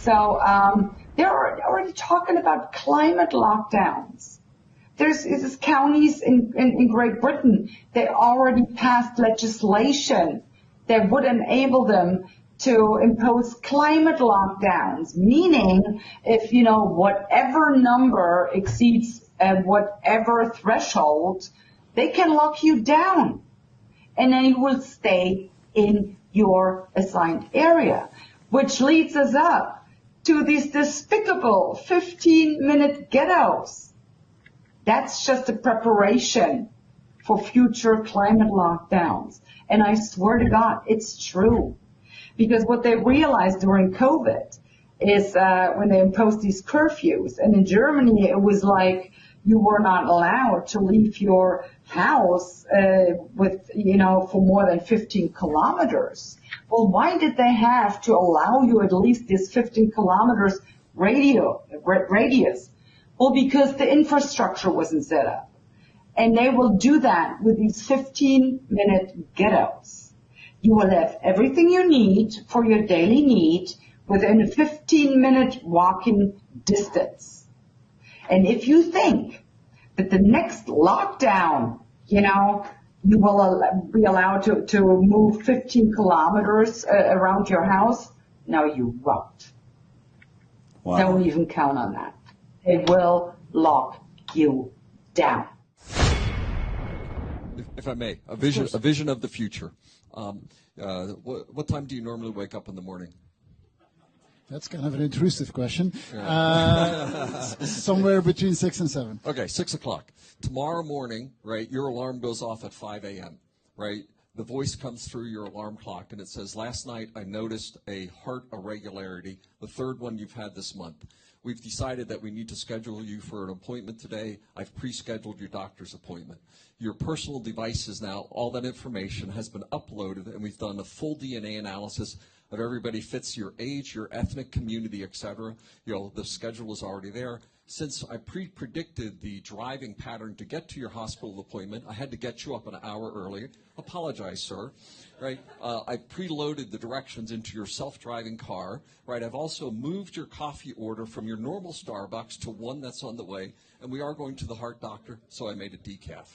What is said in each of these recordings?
So they're already talking about climate lockdowns. There's counties in Great Britain, they already passed legislation that would enable them to impose climate lockdowns, meaning if, whatever number exceeds whatever threshold, they can lock you down. And then you will stay in your assigned area, which leads us up to these despicable 15-minute ghettos. That's just a preparation for future climate lockdowns. And I swear to God, it's true. Because what they realized during COVID is when they imposed these curfews, and in Germany it was like you were not allowed to leave your house for more than 15 kilometers. Well, why did they have to allow you at least this 15 kilometers radius? Well, because the infrastructure wasn't set up. And they will do that with these 15-minute ghettos. You will have everything you need for your daily need within a 15-minute walking distance. And if you think that the next lockdown, you will be allowed to move 15 kilometers around your house, no, you won't. Wow. Don't even count on that. It will lock you down. If I may, a vision of the future. What time do you normally wake up in the morning? That's kind of an intrusive question. Somewhere between 6 and 7. Okay, 6 o'clock. Tomorrow morning, right, your alarm goes off at 5 a.m., right? The voice comes through your alarm clock, and it says, last night I noticed a heart irregularity, the third one you've had this month. We've decided that we need to schedule you for an appointment today. I've pre-scheduled your doctor's appointment. Your personal devices now, all that information has been uploaded, and we've done a full DNA analysis of everybody fits your age, your ethnic community, etc. The schedule is already there. Since I predicted the driving pattern to get to your hospital appointment, I had to get you up an hour early. Apologize, sir. Right? I preloaded the directions into your self-driving car. Right? I've also moved your coffee order from your normal Starbucks to one that's on the way. And we are going to the heart doctor, so I made a decaf.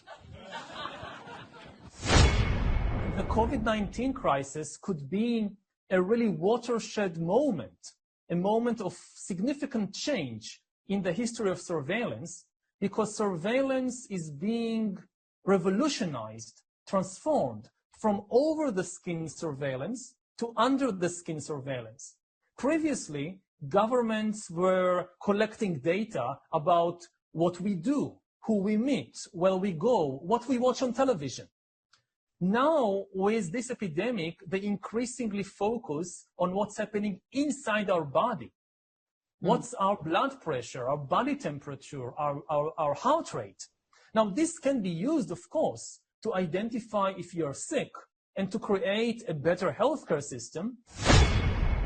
The COVID-19 crisis could be a really watershed moment, a moment of significant change in the history of surveillance, because surveillance is being revolutionized, transformed from over-the-skin surveillance to under-the-skin surveillance. Previously, governments were collecting data about what we do, who we meet, where we go, what we watch on television. Now, with this epidemic, they increasingly focus on what's happening inside our body. What's our blood pressure, our body temperature, our heart rate? Now, this can be used, of course, to identify if you're sick and to create a better healthcare system.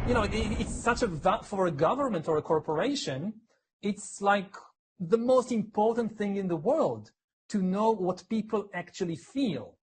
It's such for a government or a corporation, it's like the most important thing in the world to know what people actually feel.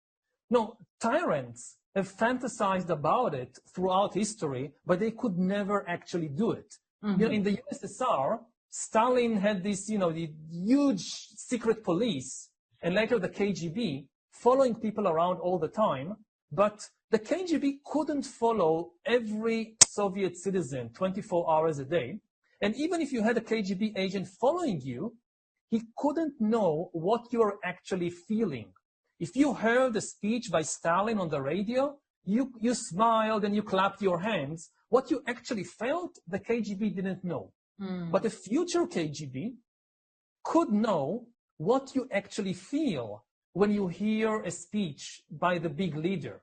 No, tyrants have fantasized about it throughout history, but they could never actually do it. Mm-hmm. In the USSR, Stalin had this, the huge secret police, and later the KGB, following people around all the time. But the KGB couldn't follow every Soviet citizen 24 hours a day. And even if you had a KGB agent following you, he couldn't know what you're actually feeling. If you heard a speech by Stalin on the radio, you smiled and you clapped your hands. What you actually felt, the KGB didn't know. But a future KGB could know what you actually feel when you hear a speech by the big leader.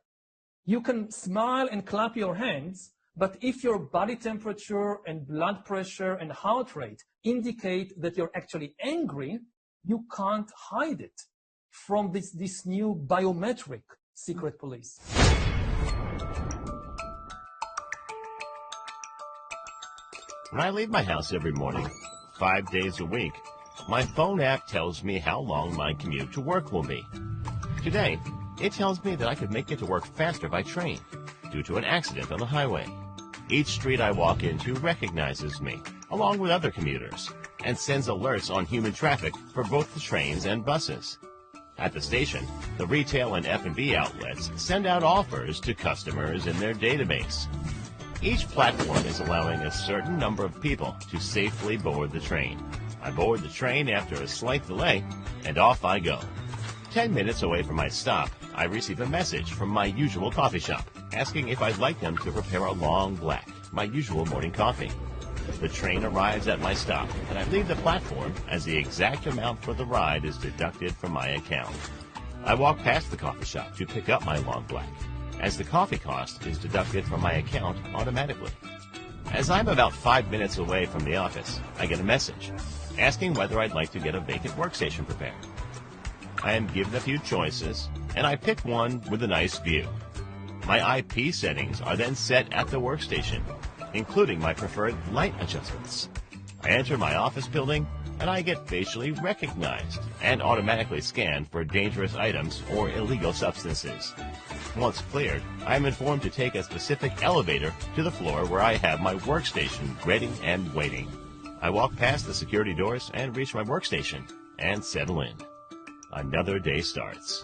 You can smile and clap your hands, but if your body temperature and blood pressure and heart rate indicate that you're actually angry, you can't hide it from this new biometric secret police. When I leave my house every morning, 5 days a week, my phone app tells me how long my commute to work will be. Today, it tells me that I could make it to work faster by train due to an accident on the highway. Each street I walk into recognizes me, along with other commuters, and sends alerts on human traffic for both the trains and buses. At the station, the retail and F&B outlets send out offers to customers in their database. Each platform is allowing a certain number of people to safely board the train. I board the train after a slight delay, and off I go. 10 minutes away from my stop, I receive a message from my usual coffee shop, asking if I'd like them to prepare a long black, my usual morning coffee. The train arrives at my stop, and I leave the platform as the exact amount for the ride is deducted from my account. I walk past the coffee shop to pick up my long black, as the coffee cost is deducted from my account automatically. As I'm about 5 minutes away from the office, I get a message asking whether I'd like to get a vacant workstation prepared. I am given a few choices, and I pick one with a nice view. My IP settings are then set at the workstation, including my preferred light adjustments. I enter my office building, and I get facially recognized and automatically scanned for dangerous items or illegal substances. Once cleared, I am informed to take a specific elevator to the floor where I have my workstation ready and waiting. I walk past the security doors and reach my workstation and settle in. Another day starts.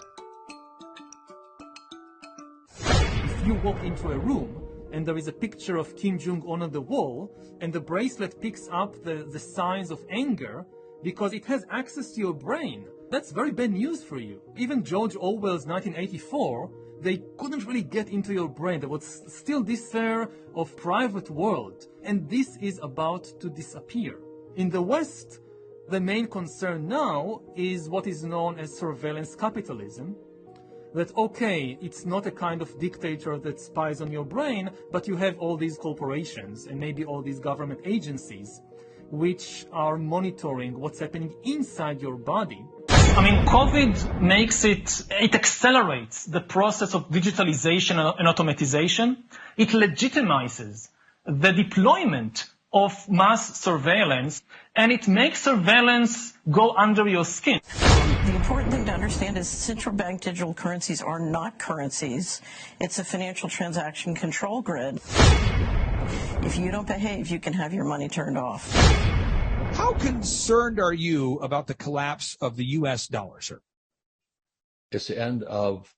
If you walk into a room and there is a picture of Kim Jong-un on the wall, and the bracelet picks up the signs of anger because it has access to your brain, that's very bad news for you. Even George Orwell's 1984, they couldn't really get into your brain. There was still this air of private world, and this is about to disappear. In the West, the main concern now is what is known as surveillance capitalism. That, okay, it's not a kind of dictator that spies on your brain, but you have all these corporations and maybe all these government agencies which are monitoring what's happening inside your body. I mean, COVID makes it accelerates the process of digitalization and automatization. It legitimizes the deployment of mass surveillance, and it makes surveillance go under your skin. The important thing to understand is central bank digital currencies are not currencies. It's a financial transaction control grid. If you don't behave, you can have your money turned off. How concerned are you about the collapse of the U.S. dollar, sir? It's the end of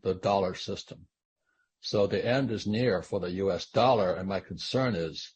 the dollar system. So the end is near for the U.S. dollar, and my concern is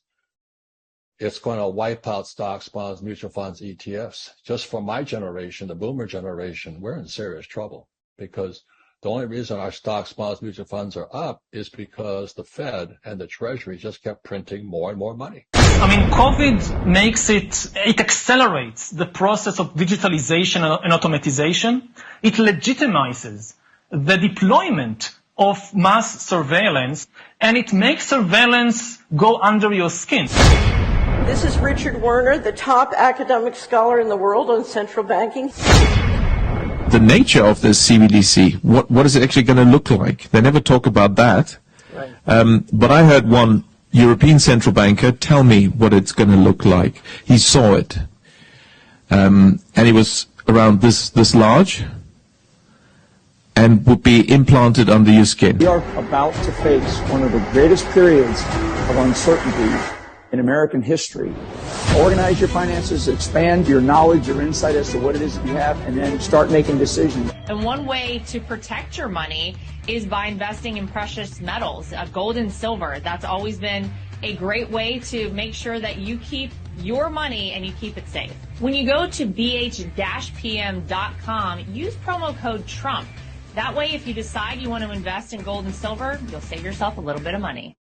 it's going to wipe out stocks, bonds, mutual funds, ETFs. Just for my generation, the boomer generation, we're in serious trouble because the only reason our stocks, bonds, mutual funds are up is because the Fed and the Treasury just kept printing more and more money. I mean, COVID makes it accelerates the process of digitalization and automatization. It legitimizes the deployment of mass surveillance, and it makes surveillance go under your skin. This is Richard Werner, the top academic scholar in the world on central banking. The nature of this CBDC, what is it actually going to look like? They never talk about that. Right. But I heard one European central banker tell me what it's going to look like. He saw it. And it was around this large and would be implanted under your skin. We are about to face one of the greatest periods of uncertainty in American history. Organize your finances, expand your knowledge, your insight as to what it is that you have, and then start making decisions. And one way to protect your money is by investing in precious metals, gold and silver. That's always been a great way to make sure that you keep your money and you keep it safe. When you go to bh-pm.com, use promo code TRUMP. That way, if you decide you want to invest in gold and silver, you'll save yourself a little bit of money.